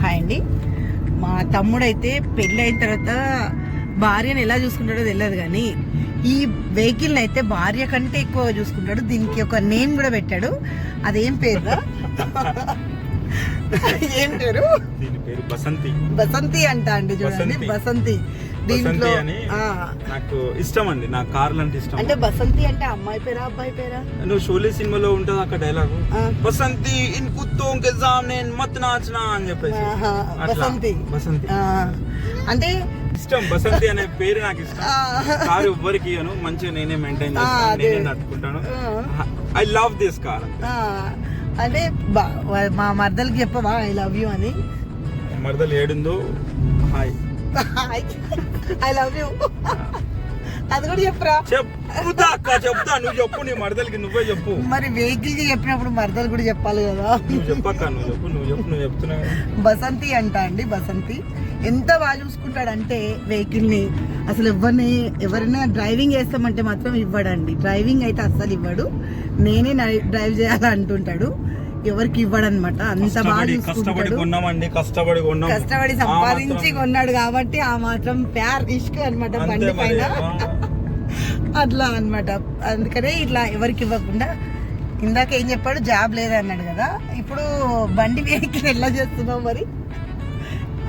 Hi అండి. మా తమ్ముడైతే పెళ్ళి అయిన తర్వాత భార్యను ఎలా చూసుకుంటాడో తెలియదు, కానీ ఈ వెహికల్ని అయితే భార్య కంటే ఎక్కువ చూసుకుంటాడు. దీనికి ఒక నేమ్ కూడా పెట్టాడు. అదేం పేరు? ఏం పేరు? దీని పేరు బసంతి. బసంతి అంట అండి, చూడండి బసంతి. దీంట్లో నాకు ఇష్టం అండి, నా కార్లు అంటే ఇష్టం. అంటే బసంతి అంటే అమ్మాయి పేరా అబ్బాయి పేరా? నువ్వు షోలే సినిమాలో ఉంటది అక్కడ డైలాగ్, బసంతి ఇన్ కుత్తో కే సామ్నే మత్ నాచనా అని చెప్పేసి. బసంతి బసంతి అంటే ఇష్టం. బసంతి అనే పేరు నాకు ఇష్టం. కారు ఎవ్వరికి ఇయ్యను, మంచిగా నేనే మెయింటైన్ చేస్తాను, నేనే నడుపుకుంటాను. I love this car. అంటే మా మర్దలకి చెప్పవా ఐ లవ్ యూ అని? మరదలు ఏడుందో హాయ్ ఐ లవ్ యూ అది కూడా చెప్పరా? చెప్తా అక్క, చెప్తా. నువ్వు చెప్పు, నీ మరదలకి నువ్వే చెప్పు. మరి వెహికల్ కి చెప్పినప్పుడు మరదలు కూడా చెప్పాలి కదా. నువ్వు చెప్పక్క, నువ్వు చెప్తున్నావు. బసంతి అంట అండి. బసంతి ఎంత బాగా చూసుకుంటాడంటే వెహికల్ ని, అసలు ఎవరైనా డ్రైవింగ్ చేస్తామంటే మాత్రం ఇవ్వడండి. డ్రైవింగ్ అయితే అస్సలు ఇవ్వడు, నేనే డ్రైవ్ చేయాలి అంటుంటాడు. ఎవరికి ఇవ్వడనమాట, అంత బాగా చూసుకుంటాడు. కష్టపడి సంపాదించి కొన్నాడు కాబట్టి ఆ మాత్రం ప్యార్ ఇష్క్ అనమాట బండి పైన. అట్లా అనమాట. అందుకనే ఇట్లా ఎవరికి ఇవ్వకుండా. ఇందాక ఏం చెప్పాడు, జాబ్ లేదన్నాడు కదా, ఇప్పుడు బండి వెహికల్ ఎలా చేస్తున్నావు మరి?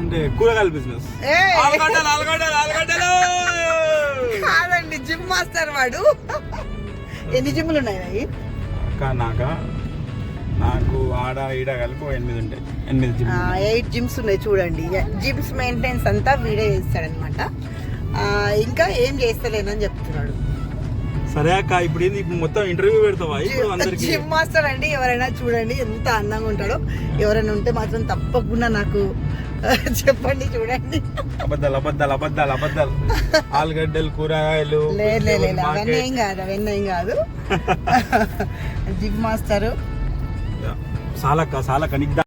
అంటే కూరగాయల బిజినెస్. కాదండి, జిమ్ మాస్టర్ వాడు. ఎన్ని జిమ్లు ఉన్నాయి? నాకు ఆడ ఈడ కలిపి 8 ఉంటాయి. 8 జిమ్స్ ఉన్నాయి చూడండి. జిమ్స్ మెయింటెనెన్స్ అంతా వీడే చేస్తాడనమాట. ఇంకా ఏం చేస్తలేనని చెప్తున్నాడు. సరే అక్క, ఇప్పుడు మొత్తం ఇంటర్వ్యూ పెడతావా? ఇప్పుడు అందరికి జిమ్ మాస్టర్ అండి, ఎవరైనా చూడండి ఎంత అందంగా ఉంటాడో. ఎవరైనా ఉంటే మాత్రం తప్పకుండా నాకు చెప్పండి, చూడండి. అబద్ధాలు ఆలుగడ్డలు, కూరగాయలు. లేదు అవన్నీ ఏం కాదు. జిమ్ మాస్టర్ చాలా నీకు